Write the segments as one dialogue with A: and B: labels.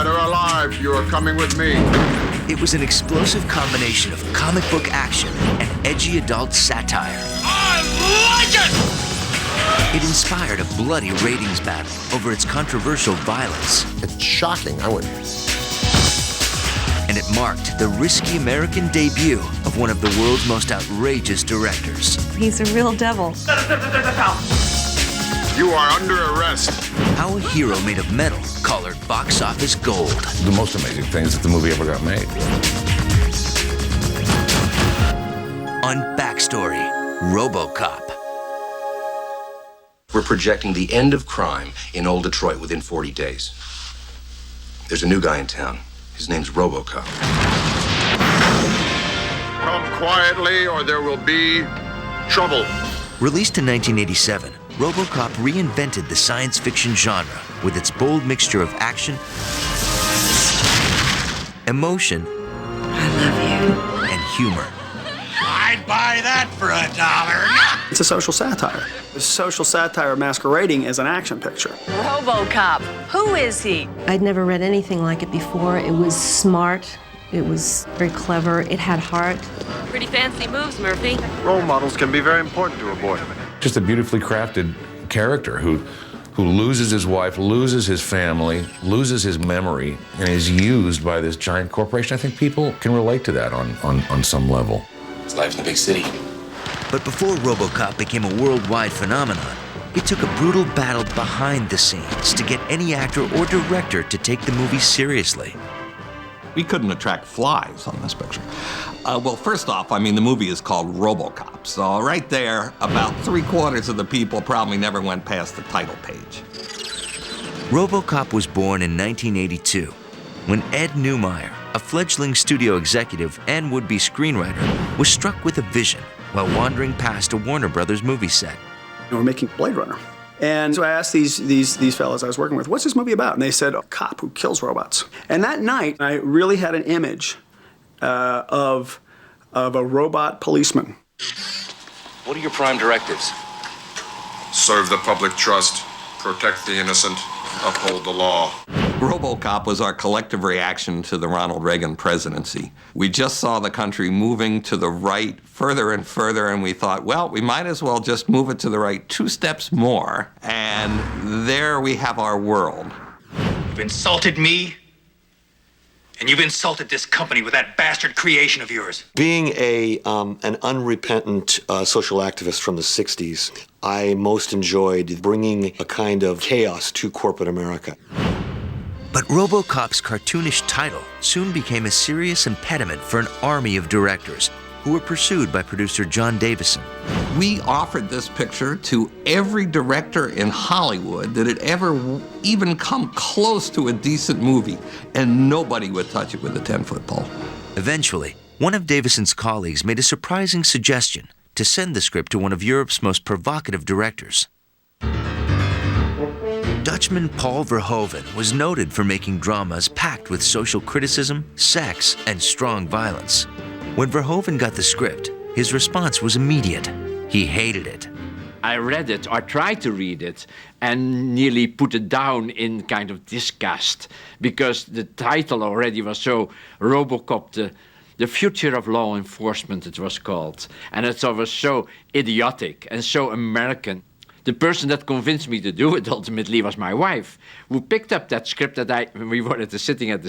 A: Dead or alive, you are coming with me.
B: It was an explosive combination of comic book action and edgy adult satire.
C: I like it!
B: It inspired a bloody ratings battle over its controversial violence.
D: It's shocking.
B: And it marked the risky American debut of one of the world's most outrageous directors.
E: He's a real devil.
A: You are under arrest.
B: How a hero made of metal colored box office gold.
F: The most amazing thing is that the movie ever got made.
B: On Backstory, Robocop.
G: We're projecting the end of crime in old Detroit within 40 days. There's a new guy in town. His name's Robocop.
A: Come quietly or there will be trouble.
B: Released in 1987, Robocop reinvented the science fiction genre with its bold mixture of action, emotion,
E: I love you.
B: and humor.
C: I'd buy that for $1.
H: It's a social satire. A social satire masquerading as an action picture.
I: Robocop. Who is he?
E: I'd never read anything like it before. It was smart. It was very clever. It had heart.
I: Pretty fancy moves, Murphy.
J: Role models can be very important to a boy.
F: Just a beautifully crafted character who loses his wife, loses his family, loses his memory, and is used by this giant corporation. I think people can relate to that on some level.
G: It's life in the big city.
B: But before Robocop became a worldwide phenomenon, it took a brutal battle behind the scenes to get any actor or director to take the movie seriously.
K: We couldn't attract flies on this picture. Well, first off, I mean, the movie is called Robocop. So right there, about 3/4 of the people probably never went past the title page.
B: Robocop was born in 1982 when Ed Neumeyer, a fledgling studio executive and would-be screenwriter, was struck with a vision while wandering past a Warner Brothers movie set.
H: We're making Blade Runner. And so I asked these fellas I was working with, what's this movie about? And they said, a cop who kills robots. And that night, I really had an image of a robot policeman.
G: What are your prime directives?
A: Serve the public trust, protect the innocent, uphold the law.
K: Robocop was our collective reaction to the Ronald Reagan presidency. We just saw the country moving to the right further and further, and we thought, well, we might as well just move it to the right 2 steps more, and there we have our world.
C: You've insulted me, and you've insulted this company with that bastard creation of yours.
J: Being an unrepentant social activist from the 60s, I most enjoyed bringing a kind of chaos to corporate America.
B: But Robocop's cartoonish title soon became a serious impediment for an army of directors who were pursued by producer John Davison.
K: We offered this picture to every director in Hollywood that had ever even come close to a decent movie, and nobody would touch it with a 10-foot pole.
B: Eventually, one of Davison's colleagues made a surprising suggestion to send the script to one of Europe's most provocative directors. Dutchman Paul Verhoeven was noted for making dramas packed with social criticism, sex, and strong violence. When Verhoeven got the script, his response was immediate. He hated it.
L: I read it, or tried to read it, and nearly put it down in kind of disgust, because the title already was so Robocop, the future of law enforcement, it was called. And it was so idiotic and so American. The person that convinced me to do it ultimately was my wife, who picked up that script that when we were sitting at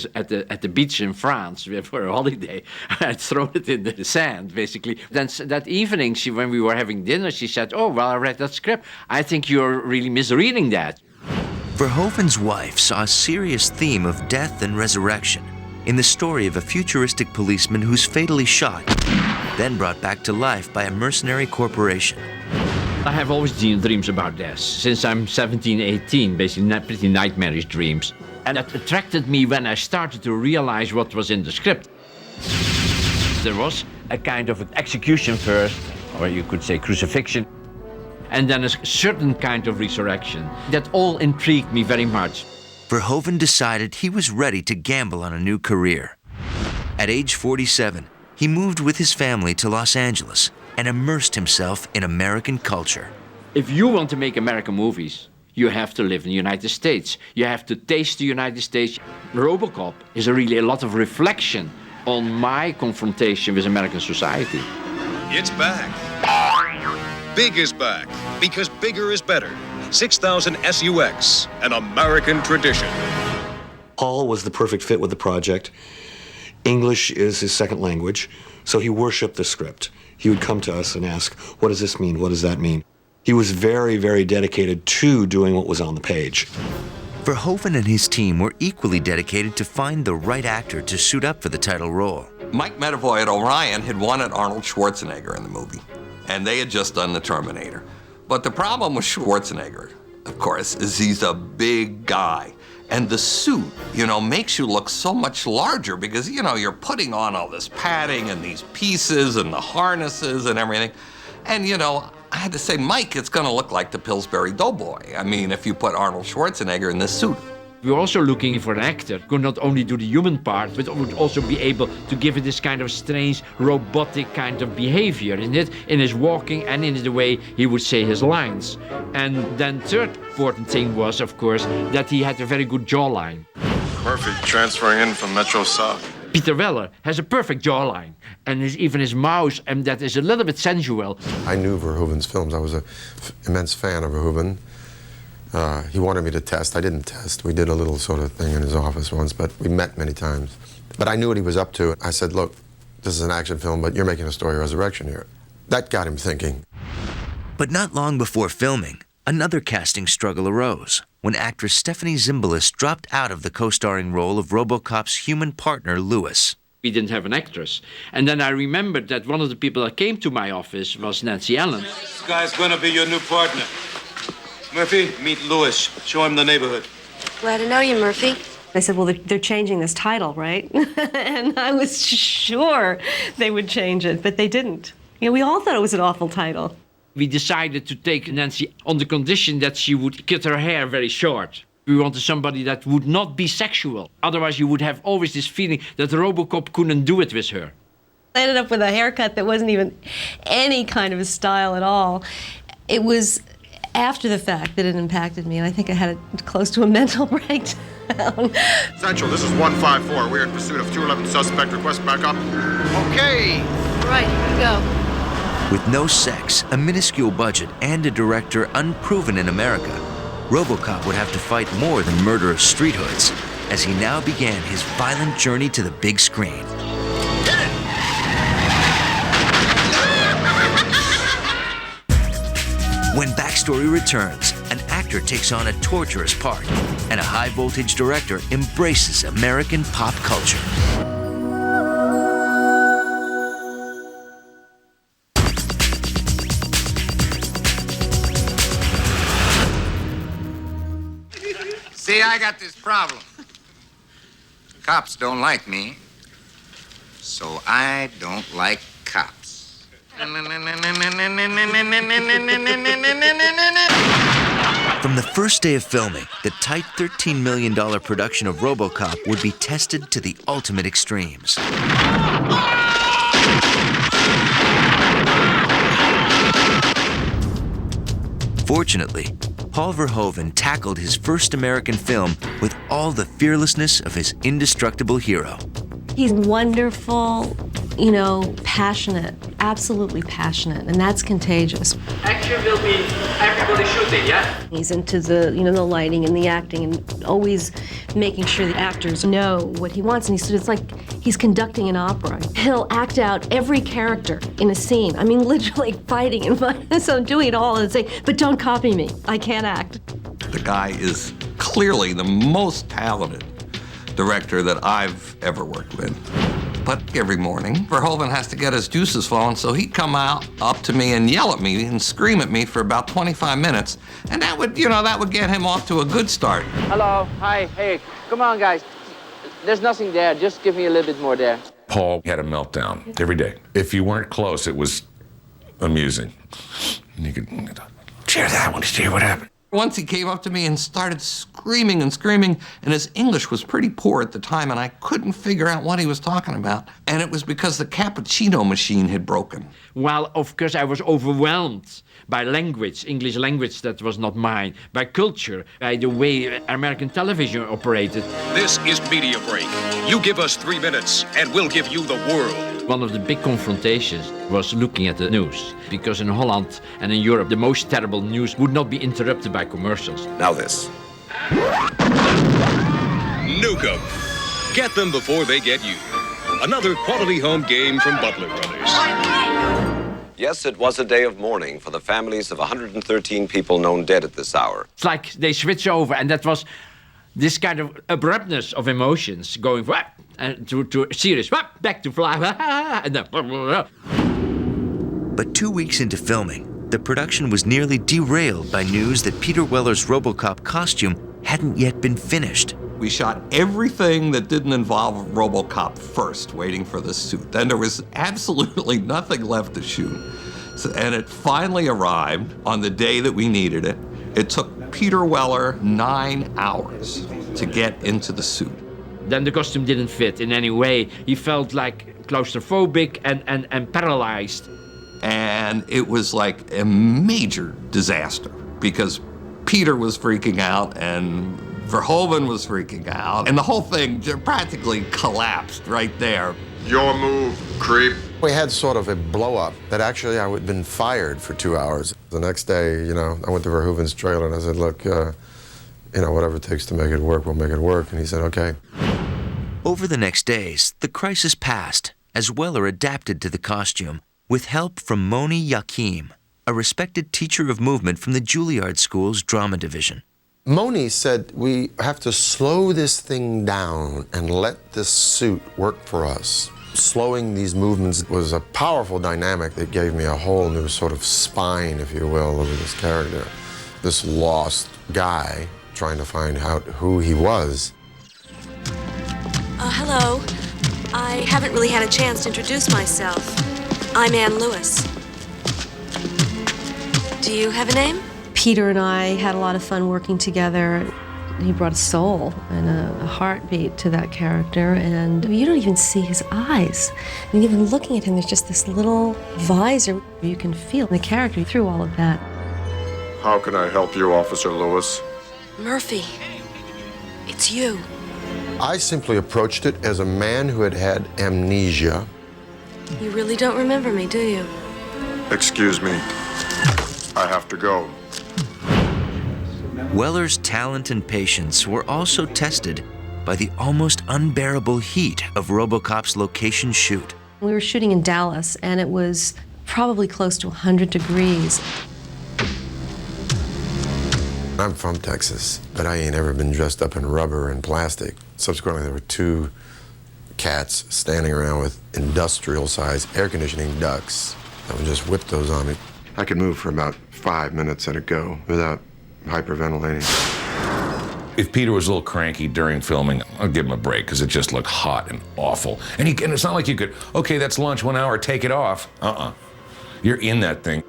L: the beach in France for a holiday. I'd thrown it in the sand, basically. Then that evening, when we were having dinner, she said, "Oh, well, I read that script. I think you're really misreading that."
B: Verhoeven's wife saw a serious theme of death and resurrection in the story of a futuristic policeman who's fatally shot, then brought back to life by a mercenary corporation.
L: I have always dreams about death. Since I'm 17, 18, basically pretty nightmarish dreams. And that attracted me when I started to realize what was in the script. There was a kind of execution first, or you could say crucifixion, and then a certain kind of resurrection. That all intrigued me very much.
B: Verhoeven decided he was ready to gamble on a new career. At age 47, he moved with his family to Los Angeles and immersed himself in American culture.
L: If you want to make American movies, You have to live in the United States. You have to taste the United States. Robocop is really a lot of reflection on my confrontation with American society.
D: It's back. Big is back, because bigger is better. 6000 SUX, an American tradition.
J: Paul was the perfect fit with the project. English is his second language, so he worshipped the script. He would come to us and ask, what does this mean? What does that mean? He was very, very dedicated to doing what was on the page.
B: Verhoeven and his team were equally dedicated to find the right actor to suit up for the title role.
K: Mike Medavoy at Orion had wanted Arnold Schwarzenegger in the movie, and they had just done The Terminator. But the problem with Schwarzenegger, of course, is he's a big guy. And the suit, makes you look so much larger because, you're putting on all this padding and these pieces and the harnesses and everything. And, I had to say, Mike, it's going to look like the Pillsbury Doughboy. I mean, if you put Arnold Schwarzenegger in this suit.
L: We're also looking for an actor who could not only do the human part, but would also be able to give it this kind of strange, robotic kind of behavior in it, in his walking and in the way he would say his lines. And then third important thing was, of course, that he had a very good jawline.
A: Murphy transferring in from Metro South.
L: Peter Weller has a perfect jawline, and even his mouth, and that is a little bit sensual.
M: I knew Verhoeven's films. I was an immense fan of Verhoeven. He wanted me to test. I didn't test. We did a little sort of thing in his office once, but we met many times. But I knew what he was up to. I said, look, this is an action film, but you're making a story resurrection here. That got him thinking.
B: But not long before filming, another casting struggle arose when actress Stephanie Zimbalist dropped out of the co-starring role of Robocop's human partner, Lewis.
L: We didn't have an actress. And then I remembered that one of the people that came to my office was Nancy Allen.
N: This guy's gonna be your new partner. Murphy, meet Lewis. Show him the neighborhood.
I: Glad to know you, Murphy.
E: I said, well, they're changing this title, right? And I was sure they would change it, but they didn't. We all thought it was an awful title.
L: We decided to take Nancy on the condition that she would cut her hair very short. We wanted somebody that would not be sexual. Otherwise, you would have always this feeling that Robocop couldn't do it with her.
E: I ended up with a haircut that wasn't even any kind of a style at all. It was after the fact that it impacted me, and I think I had close to a mental breakdown.
A: Central, this is 154. We're in pursuit of 211 suspect. Request backup.
I: Okay. All right, here we go.
B: With no sex, a minuscule budget, and a director unproven in America, Robocop would have to fight more than murder of street hoods as he now began his violent journey to the big screen. When Backstory returns, an actor takes on a torturous part, and a high-voltage director embraces American pop culture.
O: See, I got this problem. Cops don't like me, so I don't like cops.
B: From the first day of filming, the tight $13 million production of Robocop would be tested to the ultimate extremes. Fortunately, Paul Verhoeven tackled his first American film with all the fearlessness of his indestructible hero.
E: He's wonderful, passionate, absolutely passionate, and that's contagious.
L: Action will be everybody shooting, yeah?
E: He's into the, the lighting and the acting and always making sure the actors know what he wants. And he said it's like he's conducting an opera. He'll act out every character in a scene. I mean, literally fighting and fighting. So I'm doing it all and say, but don't copy me. I can't act.
K: The guy is clearly the most talented director that I've ever worked with. But every morning, Verhoeven has to get his juices flowing, so he'd come out up to me and yell at me and scream at me for about 25 minutes, and that would get him off to a good start.
P: Hello, hi, hey, come on, guys. There's nothing there, just give me a little bit more there.
F: Paul had a meltdown every day. If you weren't close, it was amusing. And you could cheer that one to see what happened.
K: Once he came up to me and started screaming and screaming, and his English was pretty poor at the time, and I couldn't figure out what he was talking about. And it was because the cappuccino machine had broken.
L: Well, of course, I was overwhelmed by language, English language that was not mine, by culture, by the way American television operated.
D: This is Media Break. You give us 3 minutes, and we'll give you the world.
L: One of the big confrontations was looking at the news, because in Holland and in Europe, the most terrible news would not be interrupted by commercials.
G: Now this.
D: Nuke 'em. Get them before they get you. Another quality home game from Butler Brothers.
Q: Yes, it was a day of mourning for the families of 113 people known dead at this hour.
L: It's like they switch over, and that was this kind of abruptness of emotions, going and to serious, back to fly, and then.
B: But 2 weeks into filming, the production was nearly derailed by news that Peter Weller's Robocop costume hadn't yet been finished.
K: We shot everything that didn't involve Robocop first, waiting for the suit. Then there was absolutely nothing left to shoot. And it finally arrived on the day that we needed it. It took Peter Weller 9 hours to get into the suit.
L: Then the costume didn't fit in any way. He felt like claustrophobic and paralyzed.
K: And it was like a major disaster because Peter was freaking out and Verhoeven was freaking out, and the whole thing practically collapsed right there.
A: Your move, creep.
M: We had sort of a blow-up that actually I had been fired for 2 hours. The next day, I went to Verhoeven's trailer and I said, look, whatever it takes to make it work, we'll make it work. And he said, okay.
B: Over the next days, the crisis passed as Weller adapted to the costume with help from Moni Yakim, a respected teacher of movement from the Juilliard School's drama division.
M: Moni said, we have to slow this thing down and let this suit work for us. Slowing these movements was a powerful dynamic that gave me a whole new sort of spine, if you will, over this character. This lost guy trying to find out who he was.
R: Hello. I haven't really had a chance to introduce myself. I'm Ann Lewis. Do you have a name?
E: Peter and I had a lot of fun working together. He brought a soul and a heartbeat to that character, and you don't even see his eyes. And even looking at him, there's just this little visor. You can feel the character through all of that.
A: How can I help you, Officer Lewis?
R: Murphy, it's you.
M: I simply approached it as a man who had had amnesia.
R: You really don't remember me, do you?
A: Excuse me. I have to go.
B: Weller's talent and patience were also tested by the almost unbearable heat of Robocop's location shoot.
E: We were shooting in Dallas, and it was probably close to 100 degrees.
M: I'm from Texas, but I ain't ever been dressed up in rubber and plastic. Subsequently, there were 2 cats standing around with industrial-sized air conditioning ducts that would just whip those on me. I could move for about 5 minutes at a go without hyperventilating.
F: If Peter was a little cranky during filming, I'll give him a break because it just looked hot and awful. And it's not like you could, okay, that's lunch, 1 hour, take it off. You're in that thing.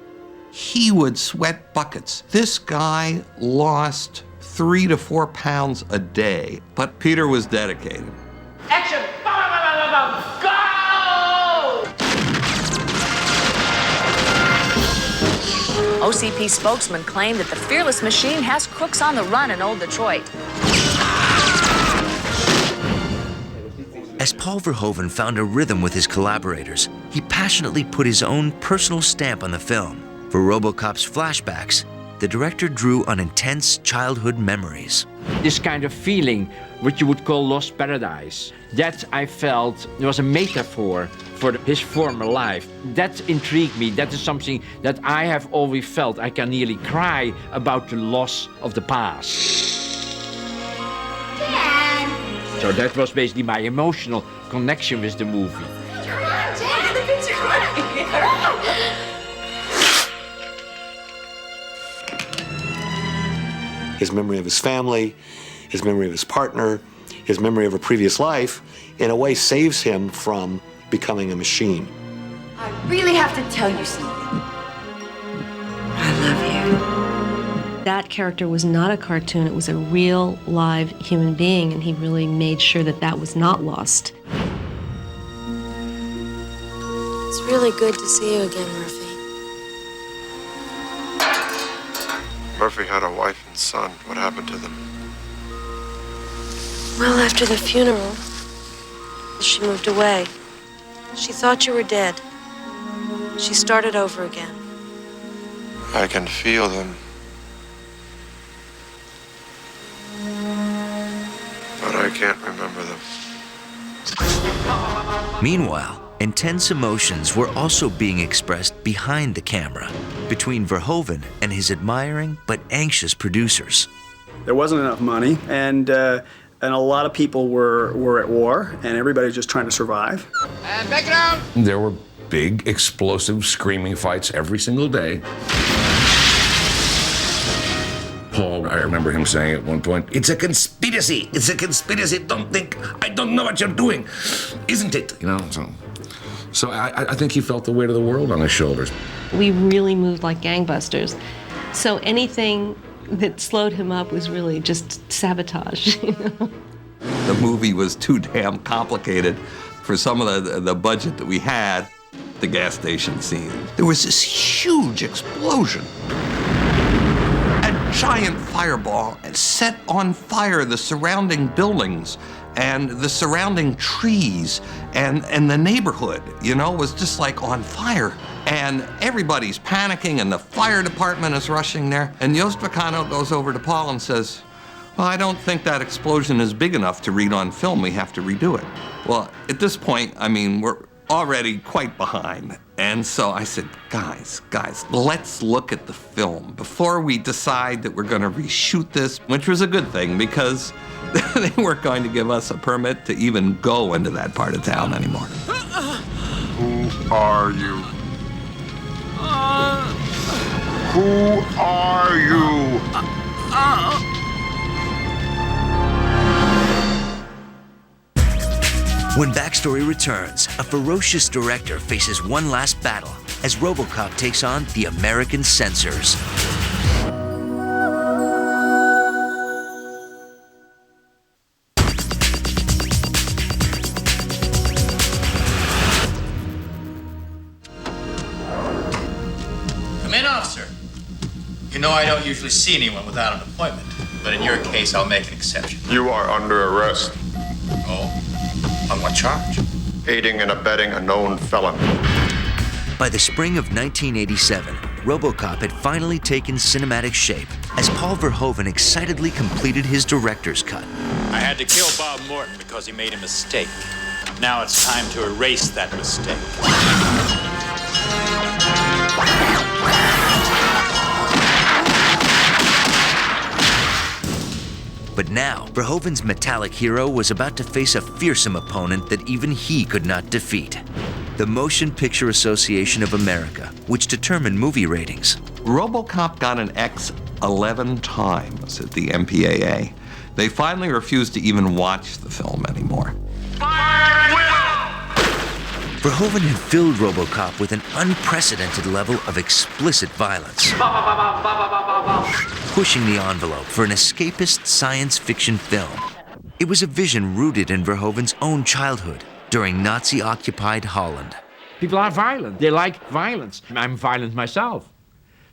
K: He would sweat buckets. This guy lost 3 to 4 pounds a day, but Peter was dedicated.
I: Action! Go!
S: OCP spokesman claimed that the Fearless machine has crooks on the run in Old Detroit.
B: As Paul Verhoeven found a rhythm with his collaborators, he passionately put his own personal stamp on the film. For Robocop's flashbacks, the director drew on intense childhood memories.
L: This kind of feeling, what you would call lost paradise, that I felt was a metaphor for his former life. That intrigued me. That is something that I have always felt. I can nearly cry about the loss of the past. Dad. So that was basically my emotional connection with the movie.
I: Come on, Dad, the picture's ready.
J: His memory of his family, his memory of his partner, his memory of a previous life, in a way saves him from becoming a machine.
S: I really have to tell you something. I love
E: That character was not a cartoon, it was a real, live human being, and he really made sure that that was not lost.
R: It's really good to see you again, Murphy.
M: Murphy had a wife and son. What happened to them?
R: Well, after the funeral, she moved away. She thought you were dead. She started over again.
M: I can feel them. But I can't remember them.
B: Meanwhile, intense emotions were also being expressed behind the camera, between Verhoeven and his admiring but anxious producers.
H: There wasn't enough money, and a lot of people were at war, and everybody was just trying to survive.
O: And back down!
F: There were big, explosive, screaming fights every single day. Paul, I remember him saying at one point, "It's a conspiracy! It's a conspiracy! I don't know what you're doing, isn't it?" You know, so I think he felt the weight of the world on his shoulders.
E: We really moved like gangbusters. So anything that slowed him up was really just sabotage, you know?
K: The movie was too damn complicated for some of the budget that we had. The gas station scene. There was this huge explosion. A giant fireball set on fire the surrounding buildings and the surrounding trees and the neighborhood, you know, was just like on fire. And everybody's panicking and the fire department is rushing there. And Yost Vacano goes over to Paul and says, "Well, I don't think that explosion is big enough to read on film. We have to redo it." Well, at this point, I mean, we're already quite behind. And so I said, guys, let's look at the film before we decide that we're going to reshoot this, which was a good thing because they weren't going to give us a permit to even go into that part of town anymore.
A: Who are you? Who are you?
B: When Backstory returns, a ferocious director faces one last battle as Robocop takes on the American censors.
C: Come in, officer. You know I don't usually see anyone without an appointment, but in your case, I'll make an exception.
A: You are under arrest.
C: Oh? On what charge?
A: Aiding and abetting a known felon.
B: By the spring of 1987, Robocop had finally taken cinematic shape as Paul Verhoeven excitedly completed his director's cut.
T: I had to kill Bob Morton because he made a mistake. Now it's time to erase that mistake.
B: But now, Verhoeven's metallic hero was about to face a fearsome opponent that even he could not defeat. The Motion Picture Association of America, which determined movie ratings.
K: Robocop got an X 11 times at the MPAA. They finally refused to even watch the film anymore.
B: Verhoeven had filled Robocop with an unprecedented level of explicit violence, pushing the envelope for an escapist science fiction film. It was a vision rooted in Verhoeven's own childhood during Nazi-occupied Holland.
L: People are violent. They like violence. I'm violent myself.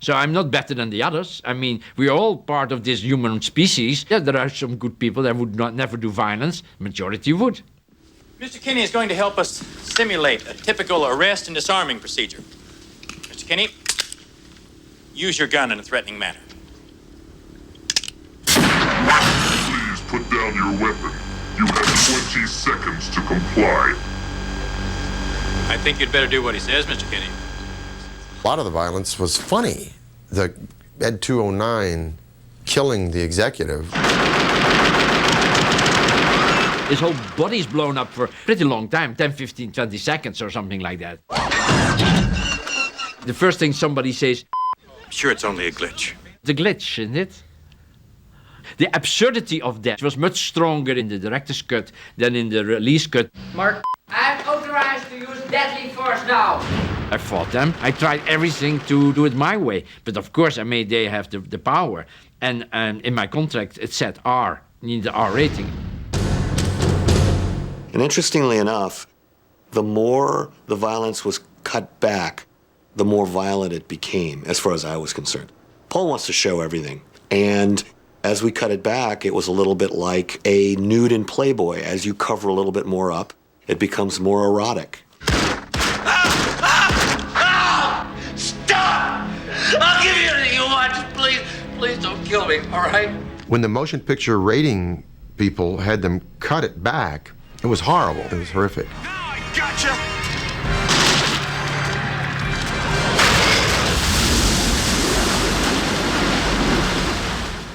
L: So I'm not better than the others. I mean, we're all part of this human species. Yeah, there are some good people that would never do violence. Majority would.
T: Mr. Kinney is going to help us simulate a typical arrest and disarming procedure. Mr. Kinney, use your gun in a threatening manner.
U: Please put down your weapon. You have 20 seconds to comply.
T: I think you'd better do what he says, Mr. Kinney.
M: A lot of the violence was funny. The Ed 209 killing the executive.
L: His whole body's blown up for a pretty long time, 10, 15, 20 seconds or something like that. The first thing somebody says,
T: Sure, it's only a glitch.
L: The glitch, isn't it? The absurdity of that was much stronger in the director's cut than in the release cut.
P: Mark, I'm authorized to use deadly force now.
L: I fought them. I tried everything to do it my way. But of course, I made they have the power. And in my contract, it said R, need the R rating.
J: And interestingly enough, the more the violence was cut back, the more violent it became, as far as I was concerned. Paul wants to show everything. And as we cut it back, it was a little bit like a nude in Playboy. As you cover a little bit more up, it becomes more erotic.
K: Stop! I'll give you anything you want. Just please don't kill me, all right?
M: When the motion picture rating people had them cut it back, it was horrible. It was horrific.
K: Gotcha!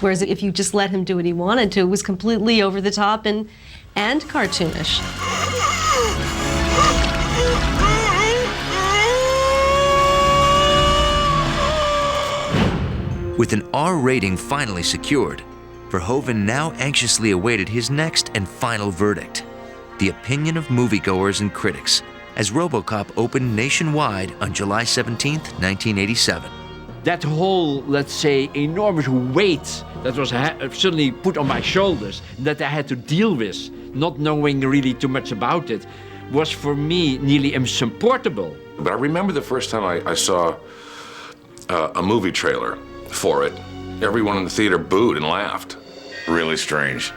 E: Whereas if you just let him do what he wanted to, it was completely over the top and cartoonish.
B: With an R rating finally secured, Verhoeven now anxiously awaited his next and final verdict, the opinion of moviegoers and critics, as Robocop opened nationwide on July 17, 1987.
L: That whole, let's say, enormous weight that was suddenly put on my shoulders, that I had to deal with, not knowing really too much about it, was for me nearly insupportable.
F: But I remember the first time I saw a movie trailer for it. Everyone in the theater booed and laughed. Really strange.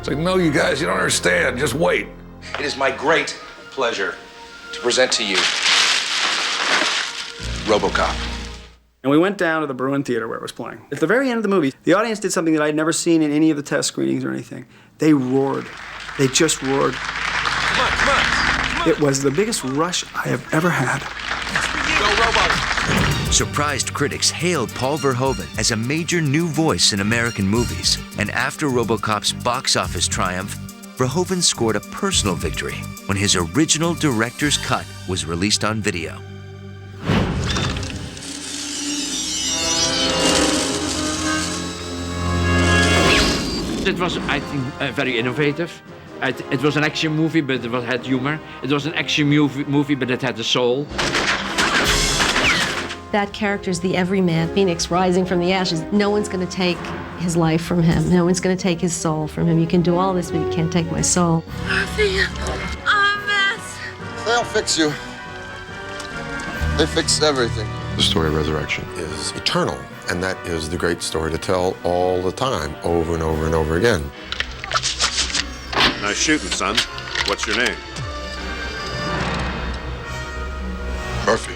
F: It's like, no, you guys, you don't understand. Just wait.
G: It is my great pleasure to present to you Robocop.
H: And we went down to the Bruin Theater where it was playing. At the very end of the movie, the audience did something that I'd never seen in any of the test screenings or anything. They roared. They just roared.
K: Come on, come on, come on.
H: It was the biggest rush I have ever had.
K: Go, Robot.
B: Surprised critics hailed Paul Verhoeven as a major new voice in American movies. And after Robocop's box office triumph, Verhoeven scored a personal victory when his original director's cut was released on video.
L: It was, I think, very innovative. It was an action movie, but it had humor. It was an action movie, but it had a soul.
E: That character's the everyman, Phoenix rising from the ashes. No one's going to take his life from him. No one's going to take his soul from him. You can do all this, but you can't take my soul.
I: Murphy, I'm a mess.
N: They'll fix you. They fix everything.
M: The story of resurrection is eternal, and that is the great story to tell all the time, over and over and over again.
V: Nice shooting, son. What's your name?
N: Murphy.